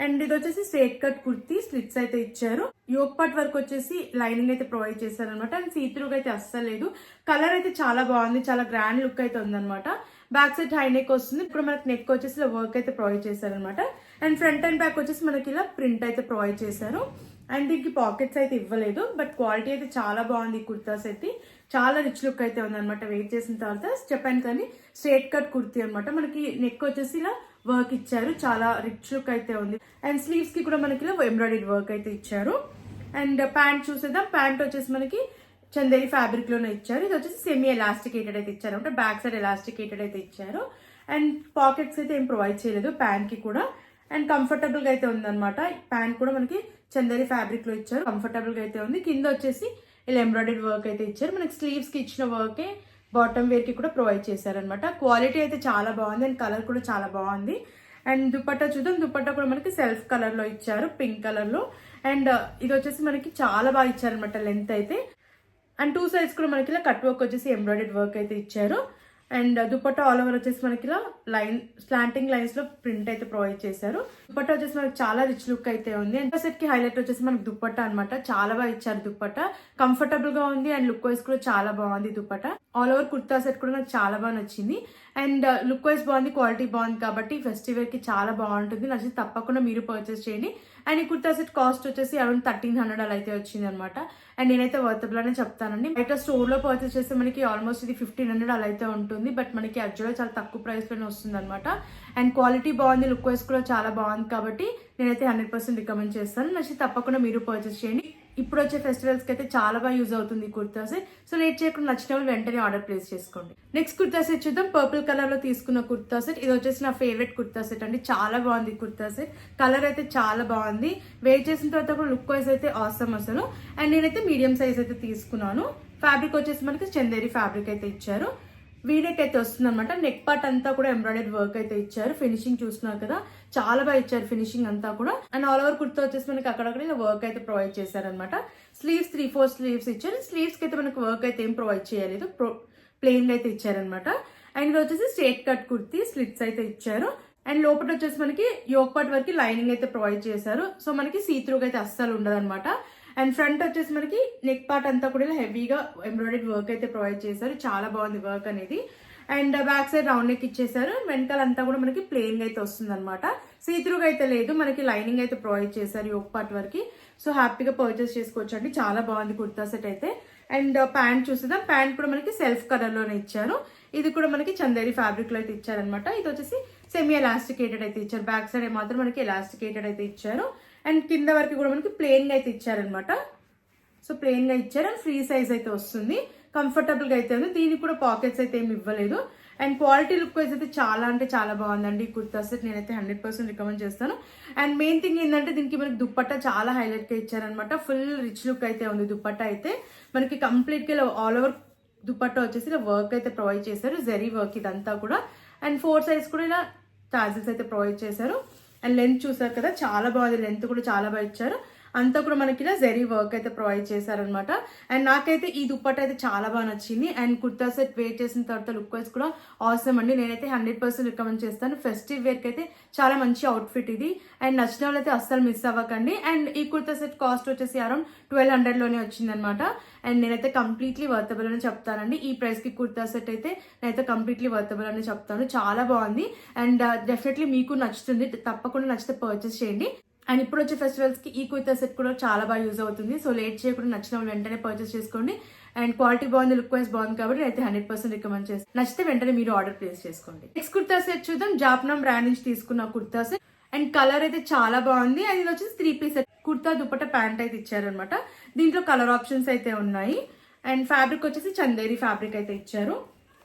అండ్ ఇది వచ్చేసి స్ట్రేట్ కట్ కుర్తీ, స్లిట్స్ అయితే ఇచ్చారు. యోక్ పార్ట్ వర్క్ వచ్చేసి లైనింగ్ అయితే ప్రొవైడ్ చేశారు అనమాట. అండ్ సీత్రూగా అయితే అస్సలు లేదు. కలర్ అయితే చాలా బాగుంది, చాలా గ్రాండ్ లుక్ అయితే ఉందన్నమాట. బ్యాక్ సైడ్ హై నెక్ వస్తుంది. ఇప్పుడు మనకి నెక్ వచ్చేసి ఇలా వర్క్ అయితే ప్రొవైడ్ చేశారు అనమాట. అండ్ ఫ్రంట్ అండ్ బ్యాక్ వచ్చేసి మనకి ఇలా ప్రింట్ అయితే ప్రొవైడ్ చేశారు. అండ్ దీనికి పాకెట్స్ అయితే ఇవ్వలేదు, బట్ క్వాలిటీ అయితే చాలా బాగుంది. ఈ కుర్తాస్ అయితే చాలా రిచ్ లుక్ అయితే ఉందన్నమాట. వెయిట్ చేసిన తర్వాత చెప్పాను కానీ స్ట్రేట్ కట్ కుర్తీ అనమాట. మనకి నెక్ వచ్చేసి ఇలా వర్క్ ఇచ్చారు, చాలా రిచ్ లుక్ అయితే ఉంది. అండ్ స్లీవ్స్ కి కూడా మనకి ఇలా ఎంబ్రాయిడరీ వర్క్ అయితే ఇచ్చారు. అండ్ ప్యాంట్ చూసేద్దాం. ప్యాంట్ వచ్చేసి మనకి చందేరి ఫ్యాబ్రిక్ లోనే ఇచ్చారు. ఇది వచ్చేసి సెమీ ఎలాస్టికేటెడ్ అయితే ఇచ్చారు అంటే బ్యాక్ సైడ్ ఎలాస్టికేటెడ్ అయితే ఇచ్చారు. అండ్ పాకెట్స్ అయితే ఏం ప్రొవైడ్ చేయలేదు ప్యాంట్ కి కూడా. అండ్ కంఫర్టబుల్ గా అయితే ఉందన్నమాట. ప్యాంట్ కూడా మనకి చందేరి ఫ్యాబ్రిక్ లో ఇచ్చారు, కంఫర్టబుల్ గా అయితే ఉంది. కింద వచ్చేసి ఇలా ఎంబ్రాయిడరీ వర్క్ అయితే ఇచ్చారు. మనకి స్లీవ్స్ కి ఇచ్చిన వర్కే బాటమ్ వేర్ కి కూడా ప్రొవైడ్ చేశారనమాట. క్వాలిటీ అయితే చాలా బాగుంది. అండ్ కలర్ కూడా చాలా బాగుంది. అండ్ దుపట్టా చూద్దాం. దుపట్టా కూడా మనకి సెల్ఫ్ కలర్ లో ఇచ్చారు, పింక్ కలర్ లో. అండ్ ఇది వచ్చేసి మనకి చాలా బాగా ఇచ్చారనమాట లెంత్ అయితే. అండ్ 2 సైడ్స్ కూడా మనకి ఇలా కట్ వర్క్ వచ్చేసి ఎంబ్రాయిడరీ వర్క్ అయితే ఇచ్చారు. అండ్ దుపట్టా ఆల్ ఓవర్ వచ్చేసి మనకి ఇలా స్లాంటింగ్ లైన్స్ లో ప్రింట్ అయితే ప్రొవైడ్ చేశారు. దుపట్టా వచ్చేసి మనకి చాలా రిచ్ లుక్ అయితే ఉంది. అండ్ సెట్ కి హైలైట్ వచ్చేసి మనకి దుపట్టా అనమాట. చాలా బాగా ఇచ్చారు దుపట్టా, కంఫర్టబుల్ గా ఉంది. అండ్ లుక్ వైజ్ కూడా చాలా బాగుంది dupatta. All over kurta set కూడా నాకు చాలా బాగా నచ్చింది. అండ్ లుక్ వైజ్ బాగుంది, క్వాలిటీ బాగుంది కాబట్టి ఫెస్టివల్ కి చాలా బాగుంటుంది. నచ్చితే తప్పకుండా మీరు పర్చేస్ చేయండి. అండ్ ఈ కుర్తా సెట్ కాస్ట్ వచ్చేసి అరౌండ్ 1300 అలా అయితే వచ్చింది అనమాట. అండ్ నేనైతే వర్తబుల్ అనే చెప్తానండి. బయట స్టోర్ లో పర్చేస్ చేస్తే మనకి ఆల్మోస్ట్ ఇది 1500 అలా అయితే ఉంటుంది. బట్ మనకి యాక్చువల్గా చాలా తక్కువ ప్రైస్ లోనే వస్తుంది అనమాట. అండ్ క్వాలిటీ బాగుంది, లుక్ వైజ్ కూడా చాలా బాగుంది కాబట్టి నేనైతే 100% రికమెండ్ చేస్తాను. నచ్చితే తప్పకుండా మీరు పర్చేస్ చేయండి. ఇప్పుడు వచ్చే ఫెస్టివల్స్ కి అయితే చాలా బాగా యూజ్ అవుతుంది ఈ కుర్తా సెట్. సో లేట్ చేయకుండా నచ్చిన వాళ్ళు వెంటనే ఆర్డర్ ప్లేస్ చేసుకోండి. నెక్స్ట్ కుర్తా సెట్ చూద్దాం. పర్పుల్ కలర్ లో తీసుకున్న కుర్తా సెట్. ఇది వచ్చేసి నా ఫేవరెట్ కుర్తా సెట్ అండి. చాలా బాగుంది కుర్తా సెట్. కలర్ అయితే చాలా బాగుంది. వేర్ చేసిన తర్వాత కూడా లుక్ వైజ్ అయితే ఆసమ్ అసలు. అండ్ నేనైతే మీడియం సైజ్ అయితే తీసుకున్నాను. ఫ్యాబ్రిక్ వచ్చేసి మనకి చందేరి ఫ్యాబ్రిక్ అయితే ఇచ్చారు. వీనెక్ అయితే వస్తుంది అనమాట. నెక్ పార్ట్ అంతా కూడా ఎంబ్రాయిడరీ వర్క్ అయితే ఇచ్చారు. ఫినిషింగ్ చూస్తున్నారు కదా, చాలా బాగా ఇచ్చారు ఫినిషింగ్ అంతా కూడా. అండ్ ఆల్ ఓవర్ కుర్తా వచ్చేసి మనకి అక్కడక్కడ ఇలా వర్క్ అయితే ప్రొవైడ్ చేశారనమాట. స్లీవ్స్ 3/4 స్లీవ్స్ ఇచ్చారు. స్లీవ్స్ కి అయితే మనకి వర్క్ అయితే ఏం ప్రొవైడ్ చేయలేదు, ప్లెయిన్ అయితే ఇచ్చారనమాట. అండ్ ఇది వచ్చేసి స్ట్రేట్ కట్ కుర్తీ, స్లిట్స్ అయితే ఇచ్చారు. అండ్ లోపల వచ్చేసి మనకి యోక్ పార్ట్ వరకు లైనింగ్ అయితే ప్రొవైడ్ చేశారు. సో మనకి సీత్రూగా అయితే అస్సలు ఉండదు అనమాట. అండ్ ఫ్రంట్ వచ్చేసి మనకి నెక్ పార్ట్ అంతా కూడా ఇలా హెవీగా ఎంబ్రాయిడరీ వర్క్ అయితే ప్రొవైడ్ చేశారు. చాలా బాగుంది వర్క్ అనేది. And back side round neck ఇచ్చేసారు. వెనకాల అంతా కూడా మనకి ప్లెయిన్ అయితే వస్తుంది అనమాట. సీత్రూగా అయితే లేదు, మనకి లైనింగ్ అయితే ప్రొవైడ్ చేశారు యోక్ పార్ట్ వరకు. సో హ్యాపీగా పర్చేస్ చేసుకోవచ్చు అండి. చాలా బాగుంది కుర్తా సెట్ అయితే. అండ్ ప్యాంట్ చూసేద్దాం. ప్యాంట్ కూడా మనకి సెల్ఫ్ కలర్ లోనే ఇచ్చారు. ఇది కూడా మనకి చందేరి ఫ్యాబ్రిక్ లో అయితే ఇచ్చారనమాట. ఇది వచ్చేసి సెమీ ఎలాస్టికేటెడ్ అయితే ఇచ్చారు. బ్యాక్ సైడ్ మాత్రం మనకి ఎలాస్టికేటెడ్ అయితే ఇచ్చారు. అండ్ కింద వరకు కూడా మనకి ప్లెయిన్ గా అయితే ఇచ్చారనమాట. సో ప్లెయిన్ గా ఇచ్చారు. అండ్ ఫ్రీ సైజ్ అయితే వస్తుంది, కంఫర్టబుల్ గా అయితే ఉంది. దీనికి కూడా పాకెట్స్ అయితే ఏమి ఇవ్వలేదు. అండ్ క్వాలిటీ లుక్ వైజ్ అయితే చాలా అంటే చాలా బాగుందండి ఈ కుర్తా సెట్. నేనైతే 100% రికమెండ్ చేస్తాను. అండ్ మెయిన్ థింగ్ ఏంటంటే దీనికి మనకి దుప్పట్టా చాలా హైలైట్ గా ఇచ్చారనమాట. ఫుల్ రిచ్ లుక్ అయితే ఉంది దుప్పట్టా అయితే. మనకి కంప్లీట్ గా ఆల్ ఓవర్ దుప్పట్టా వచ్చేసి ఇలా వర్క్ అయితే ప్రొవైడ్ చేశారు, జరీ వర్క్ ఇదంతా కూడా. అండ్ 4 సైడ్స్ కూడా ఇలా టాజిల్స్ అయితే ప్రొవైడ్ చేశారు. అండ్ లెంత్ చూసారు కదా, చాలా బాగుంది. లెంత్ కూడా చాలా బాగా ఇచ్చారు. అంతా కూడా మనకి ఇలా జరీ వర్క్ అయితే ప్రొవైడ్ చేశారనమాట. అండ్ నాకైతే ఈ దుప్పట్టా అయితే చాలా బాగా నచ్చింది. అండ్ కుర్తా సెట్ వేర్ చేసిన తర్వాత లుక్ వైజ్ కూడా ఆసమ్ అండి. నేనైతే 100% రికమెండ్ చేస్తాను. ఫెస్టివ్ వేర్ కి అయితే చాలా మంచి అవుట్ఫిట్ ఇది. అండ్ నచ్చిన వాళ్ళైతే అస్సలు మిస్ అవ్వకండి. అండ్ ఈ కుర్తా సెట్ కాస్ట్ వచ్చేసి అరౌండ్ 1200 లోనే వచ్చిందనమాట. అండ్ నేనైతే కంప్లీట్లీ వర్తబుల్ అని చెప్తానండి. ఈ ప్రైస్ కి కుర్తా సెట్ అయితే నేనైతే కంప్లీట్లీ వర్తబుల్ అని చెప్తాను. చాలా బాగుంది. అండ్ డెఫినెట్లీ మీకు నచ్చుతుంది. తప్పకుండా నచ్చితే పర్చేస్ చేయండి. అండ్ ఇప్పుడు వచ్చే ఫెస్టివల్స్ కి ఈ కుర్తా సెట్ కూడా చాలా బాగా యూజ్ అవుతుంది. సో లేట్ చేయకుండా నచ్చిన వెంటనే పర్చేస్ చేసుకోండి. అండ్ క్వాలిటీ బాగుంది, లుక్ వైజ్ బాగుంది కాబట్టి అయితే 100% రికమెండ్ చేస్తాను. నచ్చితే వెంటనే మీరు ఆర్డర్ ప్లేస్ చేసుకోండి. నెక్స్ట్ కుర్తా సెట్ చూద్దాం. జాప్నం బ్రాండ్ నుంచి తీసుకున్న కుర్తా సెట్. అండ్ కలర్ అయితే చాలా బాగుంది. అండ్ ఇది వచ్చేసి 3 piece set. Kurta dupatta pant అయితే ఇచ్చారనమాట. దీంట్లో కలర్ ఆప్షన్స్ అయితే ఉన్నాయి. అండ్ ఫ్యాబ్రిక్ వచ్చేసి చందేరి ఫ్యాబ్రిక్ అయితే ఇచ్చారు.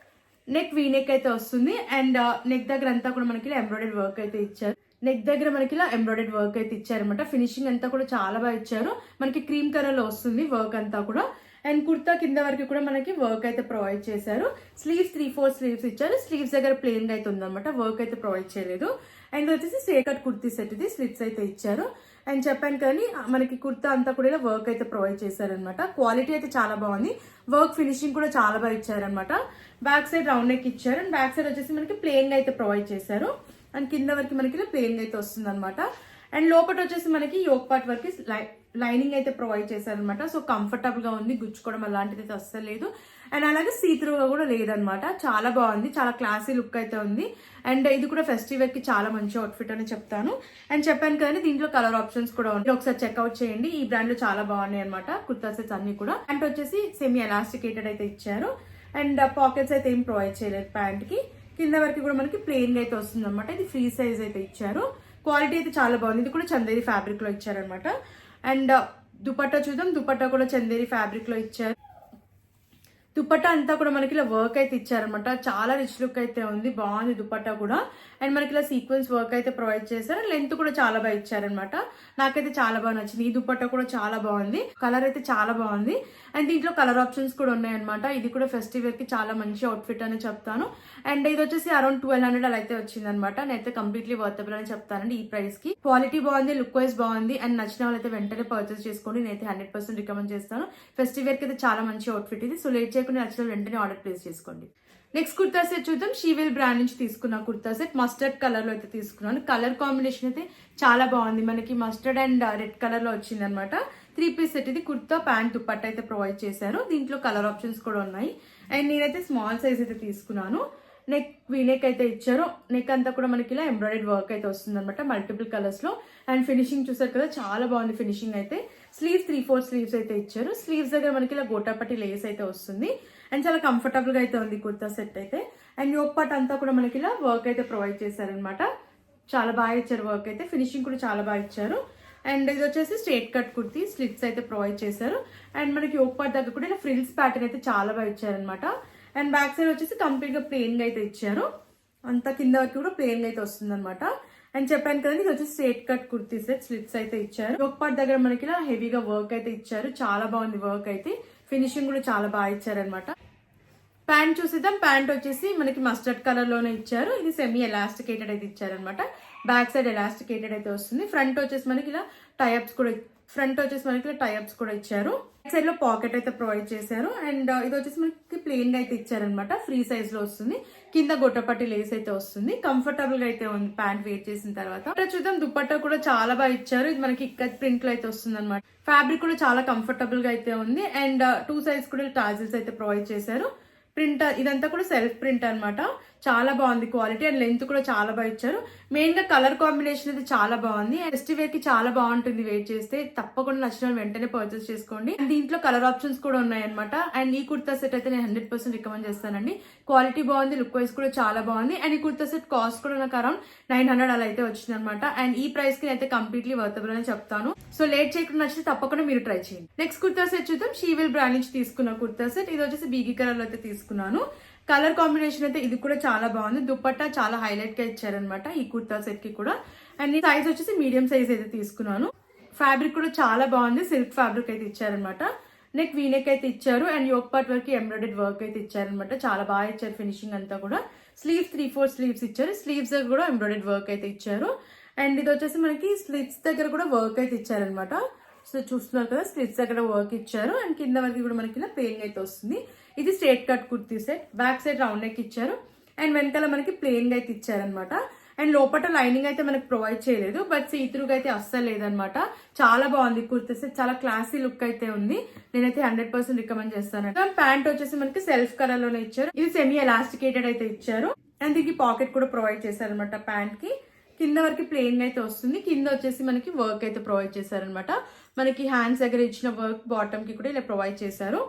నెక్ వీనెక్ అయితే వస్తుంది. అండ్ నెక్ దగ్గర అంతా కూడా మనకి ఎంబ్రాయిడరీ వర్క్ అయితే ఇచ్చారు. నెక్ దగ్గర మనకి ఇలా ఎంబ్రాయిడరీ వర్క్ అయితే ఇచ్చారనమాట. ఫినిషింగ్ అంతా కూడా చాలా బాగా ఇచ్చారు. మనకి క్రీమ్ కలర్ లో వస్తుంది వర్క్ అంతా కూడా. అండ్ కుర్తా కింద వరకు కూడా మనకి వర్క్ అయితే ప్రొవైడ్ చేశారు. స్లీవ్స్ 3/4 స్లీవ్స్ ఇచ్చారు. స్లీవ్స్ దగ్గర ప్లెయిన్ గా అయితే ఉందన్నమాట, వర్క్ అయితే ప్రొవైడ్ చేయలేదు. అండ్ వచ్చేసి స్ట్రేట్ కట్ కుర్తీ సెట్ ఇది, స్లిట్స్ అయితే ఇచ్చారు. అండ్ చెప్పాను కానీ మనకి కుర్తా అంతా కూడా ఇలా వర్క్ అయితే ప్రొవైడ్ చేశారనమాట. క్వాలిటీ అయితే చాలా బాగుంది, వర్క్ ఫినిషింగ్ కూడా చాలా బాగా ఇచ్చారనమాట. బ్యాక్ సైడ్ రౌండ్ నెక్ ఇచ్చారు అండ్ బ్యాక్ సైడ్ వచ్చేసి మనకి ప్లెయిన్ గా అయితే ప్రొవైడ్ చేశారు. అండ్ కింద వరకు మనకి ఇలా ప్లెయిన్ గా అయితే వస్తుంది అనమాట. అండ్ లోపల వచ్చేసి మనకి యోక్ పార్ట్ వరకు లైనింగ్ అయితే ప్రొవైడ్ చేశారనమాట. సో కంఫర్టబుల్ గా ఉంది, గుచ్చుకోవడం అలాంటిది అయితే అస్సలు లేదు. అండ్ అలాగే సీత్రూగా కూడా లేదనమాట, చాలా బాగుంది, చాలా క్లాసీ లుక్ అయితే ఉంది. అండ్ ఇది కూడా ఫెస్టివల్ కి చాలా మంచి అవుట్ఫిట్ అని చెప్తాను. అండ్ చెప్పాను కానీ దీంట్లో కలర్ ఆప్షన్స్ కూడా ఉన్నాయి, ఒకసారి చెక్అవుట్ చేయండి. ఈ బ్రాండ్ లో చాలా బాగున్నాయి అనమాట కుర్తా సెట్స్ అన్ని కూడా. అండ్ వచ్చేసి సెమీ ఎలాస్టికేటెడ్ అయితే ఇచ్చారు. అండ్ పాకెట్స్ అయితే ఏం ప్రొవైడ్ చేయలేదు ప్యాంట్ కి. కింద వరకు కూడా మనకి ప్లెయిన్ గా అయితే వస్తుంది అనమాట. ఇది ఫ్రీ సైజ్ అయితే ఇచ్చారు. క్వాలిటీ అయితే చాలా బాగుంది, ఇది కూడా చందేరి ఫ్యాబ్రిక్ లో ఇచ్చారనమాట. అండ్ దుపట్టా చూద్దాం, దుపట్టా కూడా చందేరి ఫ్యాబ్రిక్ లో ఇచ్చారు. దుపట్టా అంతా కూడా మనకి ఇలా వర్క్ అయితే ఇచ్చారనమాట, చాలా రిచ్ లుక్ అయితే ఉంది, బాగుంది దుపట్టా కూడా. అండ్ మనకి ఇలా సీక్వెన్స్ వర్క్ అయితే ప్రొవైడ్ చేశారు. లెంత్ కూడా చాలా బాగా ఇచ్చారనమాట, నాకైతే చాలా బాగా నచ్చింది. ఈ దుపట్టా కూడా చాలా బాగుంది, కలర్ అయితే చాలా బాగుంది. అండ్ దీంట్లో కలర్ ఆప్షన్స్ కూడా ఉన్నాయన్నమాట. ఇది కూడా ఫెస్టివల్ కి చాలా మంచి అవుట్ఫిట్ అని చెప్తాను. అండ్ ఇది వచ్చేసి అరౌండ్ 1200 అలా అయితే వచ్చింది అనమాట. నేనైతే కంప్లీట్లీ వర్తబుల్ అని చెప్తానండి ఈ ప్రైస్ కి. క్వాలిటీ బాగుంది, లుక్ వైజ్ బాగుంది. అండ్ నచ్చిన వాళ్ళైతే వెంటనే పర్చేస్ చేసుకోండి, నేనైతే 100% రికమెండ్ చేస్తాను. ఫెస్టివల్ కి అయితే చాలా మంచి అవుట్ఫిట్ ఇది. సో లేట్ చేయకుండా నచ్చిన వెంటనే ఆర్డర్ ప్లేస్ చేసుకోండి. నెక్స్ట్ కుర్తా సెట్ చూద్దాం. షీవెల్ బ్రాండ్ నుంచి తీసుకున్న కుర్తా సెట్ మస్టర్డ్ కలర్ లో అయితే తీసుకున్నాను. కలర్ కాంబినేషన్ అయితే చాలా బాగుంది, మనకి మస్టర్డ్ అండ్ రెడ్ కలర్ లో వచ్చింది అనమాట. 3 పీస్ సెట్ ఇది. కుర్తా ప్యాంట్ దుపట్టా అయితే ప్రొవైడ్ చేశారు. దీంట్లో కలర్ ఆప్షన్స్ కూడా ఉన్నాయి. అండ్ నేనైతే స్మాల్ సైజ్ అయితే తీసుకున్నాను. నెక్ వీనెక్ అయితే ఇచ్చారు. నెక్ అంతా కూడా మనకి ఇలా ఎంబ్రాయిడరీ వర్క్ అయితే వస్తుంది అనమాట, మల్టిపుల్ కలర్స్ లో. అండ్ ఫినిషింగ్ చూసారు కదా, చాలా బాగుంది ఫినిషింగ్ అయితే. స్లీవ్స్ 3/4 స్లీవ్స్ అయితే ఇచ్చారు. స్లీవ్స్ దగ్గర మనకి ఇలా గోటాపట్టి లేస్ అయితే వస్తుంది. అండ్ చాలా కంఫర్టబుల్ గా అయితే ఉంది కుర్తా సెట్ అయితే. అండ్ యోక్ పార్ట్ అంతా కూడా మనకి ఇలా వర్క్ అయితే ప్రొవైడ్ చేశారనమాట, చాలా బాగా ఇచ్చారు వర్క్ అయితే. ఫినిషింగ్ కూడా చాలా బాగా ఇచ్చారు. అండ్ ఇది వచ్చేసి స్ట్రేట్ కట్ కుర్తీ, స్లిట్స్ అయితే ప్రొవైడ్ చేశారు. అండ్ మనకి యోక్ పార్ట్ దగ్గర కూడా ఇలా ఫ్రిల్స్ ప్యాటర్న్ అయితే చాలా బాగా ఇచ్చారనమాట. అండ్ బ్యాక్ సైడ్ వచ్చేసి కంప్లీట్ గా ప్లెయిన్ గా అయితే ఇచ్చారు, అంతా కింద వరకు కూడా ప్లెయిన్ గా అయితే వస్తుంది అనమాట. అండ్ చెప్పాను కదండి, ఇది వచ్చేసి straight cut kurti set, slits అయితే ఇచ్చారు. యోక్ పార్ట్ దగ్గర మనకి ఇలా హెవీగా వర్క్ అయితే ఇచ్చారు, చాలా బాగుంది వర్క్ అయితే. ఫినిషింగ్ కూడా చాలా బాగా ఇచ్చారనమాట. ప్యాంట్ చూసిద్దాం. ప్యాంట్ వచ్చేసి మనకి మస్టర్డ్ కలర్ లోనే ఇచ్చారు. ఇది సెమీ ఎలాస్టికేటెడ్ అయితే ఇచ్చారనమాట. బ్యాక్ సైడ్ ఎలాస్టికేటెడ్ అయితే వస్తుంది. ఫ్రంట్ వచ్చేసి మనకి ఇలా టైఅప్స్ కూడా ఇచ్చారు. బ్యాక్ సైడ్ లో పాకెట్ అయితే ప్రొవైడ్ చేశారు. అండ్ ఇది వచ్చేసి మనకి ప్లెయిన్ గా అయితే ఇచ్చారనమాట, ఫ్రీ సైజ్ లో వస్తుంది. కింద గొట్టపట్టి లేస్ అయితే వస్తుంది, కంఫర్టబుల్ గా అయితే ఉంది ప్యాంట్ వేర్ చేసిన తర్వాత. చూద్దాం, దుపట్టా కూడా చాలా బాగా ఇచ్చారు. ఇది మనకి ఇక్కత్ ప్రింట్ లో అయితే వస్తుంది అనమాట. ఫ్యాబ్రిక్ కూడా చాలా కంఫర్టబుల్ గా అయితే ఉంది. అండ్ 2 సైజ్ కూడా టాజిల్స్ అయితే ప్రొవైడ్ చేశారు. ప్రింట్ ఇదంతా కూడా సెల్ఫ్ ప్రింట్ అనమాట, చాలా బాగుంది క్వాలిటీ. అండ్ లెంత్ కూడా చాలా బాగా ఇచ్చారు. మెయిన్ గా కలర్ కాంబినేషన్ అయితే చాలా బాగుంది. ఫెస్టివల్ కి చాలా బాగుంటుంది వేర్ చేస్తే, తప్పకుండా నచ్చిన వెంటనే పర్చేస్ చేసుకోండి. అండ్ దీంట్లో కలర్ ఆప్షన్స్ కూడా ఉన్నాయన్నమాట. అండ్ ఈ కుర్తా సెట్ అయితే నేను 100% రికమెండ్ చేస్తానండి. క్వాలిటీ బాగుంది, లుక్ వైజ్ కూడా చాలా బాగుంది. అండ్ ఈ కుర్తా సెట్ కాస్ట్ కూడా నాకు అరౌండ్ 900 అలా అయితే వచ్చింది అనమాట. అండ్ ఈ ప్రైస్ కి అయితే కంప్లీట్లీ వర్తబుల్ అని చెప్తాను. సో లేట్ చేయకుండా నచ్చితే తప్పకుండా మీరు ట్రై చేయండి. నెక్స్ట్ కుర్తా సెట్ చూద్దాం. షీవెల్ బ్రాండ్ నుంచి తీసుకున్న కుర్తా సెట్, ఇది వచ్చేసి బీగీ కలర్ లో అయితే తీసుకున్నాను. కలర్ కాంబినేషన్ అయితే ఇది కూడా చాలా బాగుంది. దుపట్టా చాలా హైలైట్ గా ఇచ్చారనమాట ఈ కుర్తా సెట్ కి కూడా. అండ్ ఈ సైజ్ వచ్చేసి మీడియం సైజ్ అయితే తీసుకున్నాను. ఫ్యాబ్రిక్ కూడా చాలా బాగుంది, సిల్క్ ఫ్యాబ్రిక్ అయితే ఇచ్చారనమాట. నెక్ వీనెక్ అయితే ఇచ్చారు. అండ్ యోక్ పార్ట్ వరకు ఎంబ్రాయిడరీ వర్క్ అయితే ఇచ్చారనమాట, చాలా బాగా ఇచ్చారు ఫినిషింగ్ అంతా కూడా. స్లీవ్స్ 3/4 స్లీవ్స్ ఇచ్చారు. స్లీవ్స్ దగ్గర కూడా ఎంబ్రాయిడరీ వర్క్ అయితే ఇచ్చారు. అండ్ ఇది వచ్చేసి మనకి స్లిట్స్ దగ్గర కూడా వర్క్ అయితే ఇచ్చారనమాట. సో చూస్తున్నారు కదా, స్లిట్స్ దగ్గర వర్క్ ఇచ్చారు. అండ్ కింద వరకు కూడా మనకి ఇలా ప్లెయిన్ అయితే వస్తుంది. ఇది straight cut kurti set. Back side round neck ఇచ్చారు. అండ్ వెనకాల మనకి ప్లెయిన్ గా అయితే ఇచ్చారనమాట. అండ్ లోపల లైనింగ్ అయితే మనకి ప్రొవైడ్ చేయలేదు, బట్ సీత్రూగా అయితే అస్సలు లేదనమాట. చాలా బాగుంది కుర్తీ సెట్, చాలా క్లాసీ లుక్ అయితే ఉంది. నేనైతే 100% రికమెండ్ చేస్తాను. ప్యాంట్ వచ్చేసి మనకి సెల్ఫ్ కలర్ లోనే ఇచ్చారు. ఇది సెమీ ఎలాస్టికేటెడ్ అయితే ఇచ్చారు. అండ్ దీనికి పాకెట్ కూడా ప్రొవైడ్ చేశారనమాట. ప్యాంట్ కి కింద వరకు ప్లెయిన్ అయితే వస్తుంది. కింద వచ్చేసి మనకి వర్క్ అయితే ప్రొవైడ్ చేశారనమాట. మనకి హ్యాండ్స్ దగ్గర ఇచ్చిన వర్క్ బాటమ్ కి కూడా ఇలా ప్రొవైడ్ చేశారు.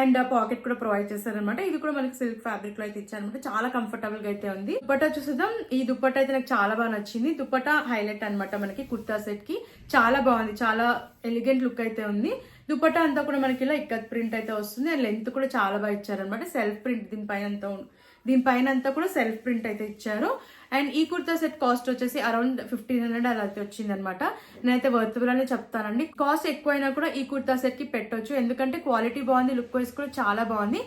అండ్ పాకెట్ కూడా ప్రొవైడ్ చేశారనమాట. ఇది కూడా మనకి సిల్క్ ఫ్యాబ్రిక్ లో అయితే ఇచ్చారనమాట, చాలా కంఫర్టబుల్ గా అయితే ఉంది. దుపట్టా చూద్దాం. ఈ దుపట్టా అయితే నాకు చాలా బాగా నచ్చింది. దుపట్టా హైలైట్ అనమాట మనకి కుర్తా సెట్ కి, చాలా బాగుంది, చాలా ఎలిగెంట్ లుక్ అయితే ఉంది. దుపట్టా అంతా కూడా మనకి ఇలా ఇక్కత్ ప్రింట్ అయితే వస్తుంది. అండ్ లెంత్ కూడా చాలా బాగా ఇచ్చారనమాట, సెల్ఫ్ ప్రింట్ దీనిపైన అంతా దీనిపైన అంతా కూడా సెల్ఫ్ ప్రింట్ అయితే ఇచ్చారు. అండ్ ఈ కుర్తా సెట్ కాస్ట్ వచ్చేసి అరౌండ్ 1500 అలా అయితే వచ్చింది అనమాట. నేనైతే వర్తబుల్ అనే చెప్తానండి. కాస్ట్ ఎక్కువైనా కూడా ఈ కుర్తా సెట్ కి పెట్టొచ్చు, ఎందుకంటే క్వాలిటీ బాగుంది, లుక్ వైజ్ కూడా చాలా బాగుంది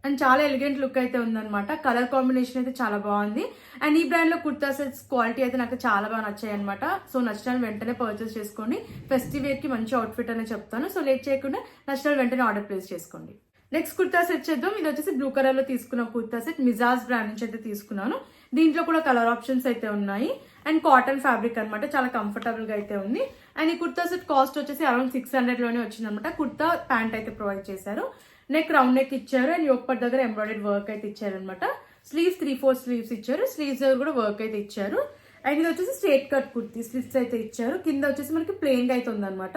అండ్ చాలా ఎలిగెంట్ లుక్ అయితే ఉందన్నమాట. కలర్ కాంబినేషన్ అయితే చాలా బాగుంది. అండ్ ఈ బ్రాండ్ లో కుర్తా సెట్స్ క్వాలిటీ అయితే నాకు చాలా బాగా నచ్చాయి అనమాట. సో నచ్చిన వెంటనే పర్చేస్ చేసుకోండి. ఫెస్టివ్ వేర్ కి మంచి అవుట్ఫిట్ అనే చెప్తాను. సో లేట్ చేయకుండా నచ్చిన వెంటనే ఆర్డర్ ప్లేస్ చేసుకోండి. నెక్స్ట్ కుర్తా సెట్ చేద్దాం. ఇది వచ్చేసి బ్లూ కలర్ లో తీసుకున్న కుర్తా సెట్, మిజాజ్ బ్రాండ్ నుంచి అయితే తీసుకున్నాను. దీంట్లో కూడా కలర్ ఆప్షన్స్ అయితే ఉన్నాయి అండ్ కాటన్ ఫ్యాబ్రిక్ అనమాట, చాలా కంఫర్టబుల్ గా అయితే ఉంది. అండ్ ఈ కుర్తా సెట్ కాస్ట్ వచ్చేసి అరౌండ్ 600 లోనే వచ్చింది అనమాట. కుర్తా ప్యాంట్ అయితే ప్రొవైడ్ చేశారు. నెక్ రౌండ్ నెక్ ఇచ్చారు అండ్ యోక్ పార్ట్ దగ్గర ఎంబ్రాయిడరీ వర్క్ అయితే ఇచ్చారు అనమాట. స్లీవ్స్ 3/4 స్లీవ్స్ ఇచ్చారు. స్లీవ్స్ దగ్గర కూడా వర్క్ అయితే ఇచ్చారు. అండ్ ఇది వచ్చేసి స్ట్రేట్ కట్ కుర్తీ, స్లిట్స్ అయితే ఇచ్చారు. కింద వచ్చేసి మనకి ప్లెయిన్ గా అయితే ఉందన్నమాట.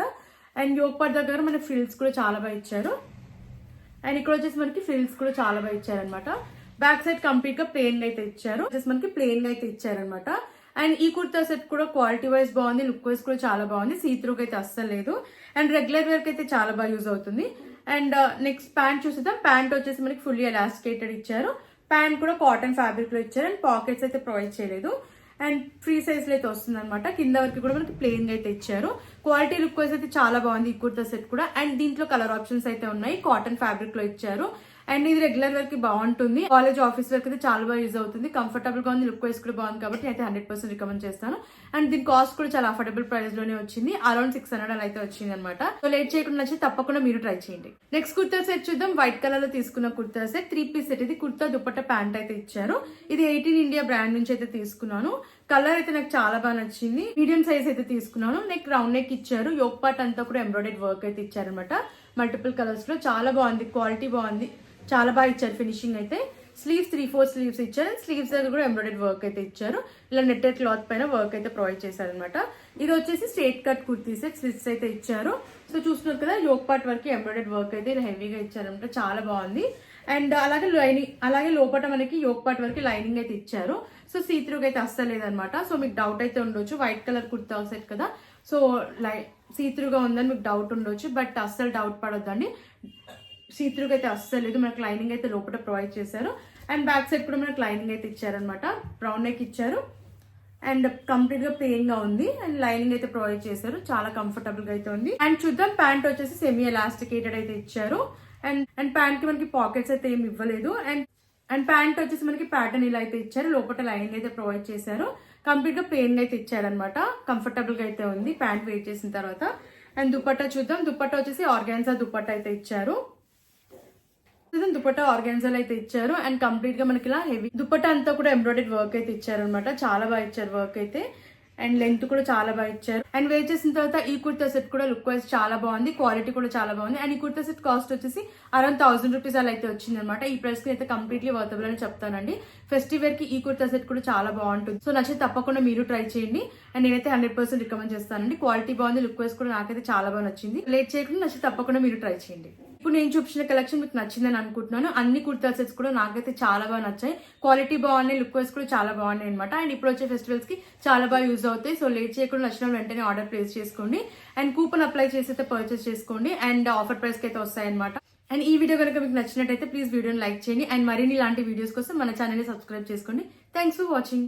అండ్ యోక్ పార్ట్ దగ్గర మనకి ఫ్రిల్స్ కూడా చాలా బాగా ఇచ్చారు. అండ్ ఇక్కడ వచ్చేసి మనకి ఫ్రిల్స్ కూడా చాలా బాగా ఇచ్చారు అనమాట. బ్యాక్ సైడ్ కంప్లీట్ గా ప్లెయిన్ అయితే ఇచ్చారు. వచ్చేసి మనకి ప్లెయిన్ గా అయితే ఇచ్చారనమాట. అండ్ ఈ కుర్తా సెట్ కూడా క్వాలిటీ వైజ్ బాగుంది, లుక్ వైజ్ కూడా చాలా బాగుంది. సీత్రూకి అయితే అస్సలు లేదు అండ్ రెగ్యులర్ వేర్ కి అయితే చాలా బాగా యూజ్ అవుతుంది. అండ్ నెక్స్ట్ ప్యాంట్ చూసేద్దాం. ప్యాంట్ వచ్చేసి మనకి ఫుల్లీ ఎలాస్టికేటెడ్ ఇచ్చారు. ప్యాంట్ కూడా కాటన్ ఫ్యాబ్రిక్ లో ఇచ్చారు అండ్ పాకెట్స్ అయితే ప్రొవైడ్ చేయలేదు. అండ్ ఫ్రీ సైజ్ లో అయితే వస్తుంది అనమాట. కింద వరకు కూడా మనకి ప్లెయిన్ గా అయితే ఇచ్చారు. క్వాలిటీ లుక్ వైజ్ అయితే చాలా బాగుంది ఈ కుర్తా సెట్ కూడా. అండ్ దీంట్లో కలర్ ఆప్షన్స్ అయితే ఉన్నాయి. కాటన్ ఫ్యాబ్రిక్ లో ఇచ్చారు అండ్ ఇది రెగ్యులర్ వేర్ కి బాగుంటుంది. కాలేజ్ ఆఫీస్ వేర్ అయితే చాలా బాగా యూజ్ అవుతుంది. కంఫర్టబుల్ గా ఉంది, లుక్ వైజ్ కూడా బాగుంది కాబట్టి అయితే 100% రికమెండ్ చేస్తాను. అండ్ దీని కాస్ట్ కూడా చాలా అఫోర్డబుల్ ప్రైస్ లోనే వచ్చింది. అరౌండ్ 600 అలా అయితే వచ్చింది అనమాట. సో లేట్ చేయకుండా నచ్చి తప్పకుండా మీరు ట్రై చేయండి. నెక్స్ట్ కుర్తా సెట్ చూద్దాం. వైట్ కలర్ లో తీసుకున్న కుర్తా సెట్, 3 పీస్ సెట్. ఇది కుర్తా దుపట్టా ప్యాంట్ అయితే ఇచ్చారు. ఇది 18 ఇండియా బ్రాండ్ నుంచి అయితే తీసుకున్నాను. కలర్ అయితే నాకు చాలా బాగా నచ్చింది. మీడియం సైజ్ అయితే తీసుకున్నాను. నెక్ రౌండ్ నెక్ ఇచ్చారు. యోక్ పార్ట్ అంతా కూడా ఎంబ్రాయిడరీ వర్క్ అయితే ఇచ్చారనమాట. మల్టిపుల్ కలర్స్ లో చాలా బాగుంది, క్వాలిటీ బాగుంది, చాలా బాగా ఇచ్చారు ఫినిషింగ్ అయితే. స్లీవ్స్ 3/4 స్లీవ్స్ ఇచ్చారు. స్లీవ్స్ దగ్గర కూడా ఎంబ్రాయిడరీ వర్క్ అయితే ఇచ్చారు. ఇలా నెట్టెడ్ క్లాత్ పైన వర్క్ అయితే ప్రొవైడ్ చేశారనమాట. ఇది వచ్చేసి straight cut kurti set, slits అయితే ఇచ్చారు. సో చూస్తున్నారు కదా, యోక్ పార్ట్ వరకు ఎంబ్రాయిడరీ వర్క్ అయితే ఇలా హెవీగా ఇచ్చారనమాట. చాలా బాగుంది. అండ్ అలాగే లోపల మనకి యోక్ పార్ట్ వరకు లైనింగ్ అయితే ఇచ్చారు. సో సీత్రూగా అయితే అస్సలు లేదనమాట. సో మీకు డౌట్ అయితే ఉండొచ్చు, వైట్ కలర్ కుర్తా సెట్ కదా, సో సీత్రూగా ఉందని మీకు డౌట్ ఉండొచ్చు. బట్ అస్సలు డౌట్ పడొద్దండి, సీత్రూగా అయితే అస్సలు లేదు. మనకు లైనింగ్ అయితే లోపల ప్రొవైడ్ చేశారు. అండ్ బ్యాక్ సైడ్ కూడా మనకు లైనింగ్ అయితే ఇచ్చారనమాట. బ్రౌన్ నెక్ ఇచ్చారు అండ్ కంప్లీట్ గా ప్లెయిన్ గా ఉంది. అండ్ లైనింగ్ అయితే ప్రొవైడ్ చేశారు. చాలా కంఫర్టబుల్ గా అయితే ఉంది. అండ్ చూద్దాం, ప్యాంట్ వచ్చేసి సెమీ ఎలాస్టికేటెడ్ అయితే ఇచ్చారు. అండ్ ప్యాంట్ కి మనకి పాకెట్స్ అయితే ఏమి ఇవ్వలేదు. అండ్ ప్యాంట్ వచ్చేసి మనకి ప్యాటర్న్ ఇలా అయితే ఇచ్చారు. లోపల లైనింగ్ అయితే ప్రొవైడ్ చేశారు. కంప్లీట్ గా ప్లెయిన్ అయితే ఇచ్చారనమాట. కంఫర్టబుల్ గా అయితే ఉంది ప్యాంట్ వేర్ చేసిన తర్వాత. అండ్ దుపట్టా చూద్దాం. దుపట్టా వచ్చేసి ఆర్గాన్జా దుపట్టా అయితే ఇచ్చారు. దుపట్టా ఆర్గాన్జాలో అయితే ఇచ్చారు. అండ్ కంప్లీట్ గా మనకి ఇలా హెవీ దుపట్టా అంతా కూడా ఎంబ్రాయిడరీ వర్క్ అయితే ఇచ్చారు అనమాట. చాలా బాగా ఇచ్చారు వర్క్ అయితే. అండ్ లెంత్ కూడా చాలా బాగా ఇచ్చారు. అండ్ వేర్ చేసిన తర్వాత ఈ కుర్తా సెట్ కూడా లుక్ వైజ్ చాలా బాగుంది, క్వాలిటీ కూడా చాలా బాగుంది. అండ్ ఈ కుర్తా సెట్ కాస్ట్ వచ్చేసి అరౌండ్ 1000 రూపీస్ అలా అయితే వచ్చింది అనమాట. ఈ ప్రైస్ కి అయితే కంప్లీట్లీ వర్తబుల్ అని చెప్తానండి. ఫెస్టివ్ వేర్ కి ఈ కుర్తా సెట్ కూడా చాలా బాగుంటుంది. సో నచ్చితే తప్పకుండా మీరు ట్రై చేయండి. అండ్ నేనైతే 100% రికమెండ్ చేస్తానండి. క్వాలిటీ బాగుంది, లుక్ వైజ్ కూడా నాకైతే చాలా బాగా నచ్చింది. లేట్ చేయకుండా నచ్చితే తప్పకుండా మీరు ట్రై చేయండి. ఇప్పుడు నేను చూపించిన కలెక్షన్ మీకు నచ్చిందని అనుకుంటున్నాను. అన్ని కుర్తా సెట్స్ కూడా నాకైతే చాలా బాగా నచ్చాయి. క్వాలిటీ బాగున్నాయి, లుక్ వైజ్ కూడా చాలా బాగున్నాయి అనమాట. అండ్ ఇప్పుడు వచ్చే ఫెస్టివల్స్ కి చాలా బాగా యూజ్ అవుతాయి. సో లేట్ చేయకుండా నచ్చిన వెంటనే ఆర్డర్ ప్లేస్ చేసుకోండి. అండ్ కూపన్ అప్లై చేసి అయితే పర్చేస్ చేసుకోండి. అండ్ ఆఫర్ ప్రైస్ కి అయితే వస్తాయి అనమాట. అండ్ ఈ వీడియో కనుక మీకు నచ్చినట్టయితే ప్లీజ్ వీడియోని లైక్ చేయండి. అండ్ మరిన్ని ఇలాంటి వీడియోస్ కోసం మన ఛానల్ ని సబ్స్క్రైబ్ చేసుకోండి. Thanks for watching.